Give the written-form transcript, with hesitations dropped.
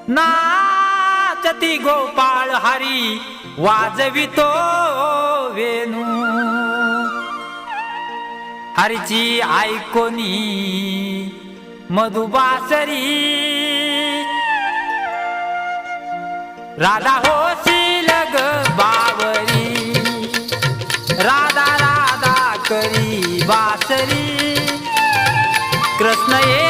नाचती गोपाळ हरी वाजवितो वेणू हरीची ऐकोनी मधुबासरी राधा होशील ग बावरी राधा राधा करी बासरी कृष्ण ये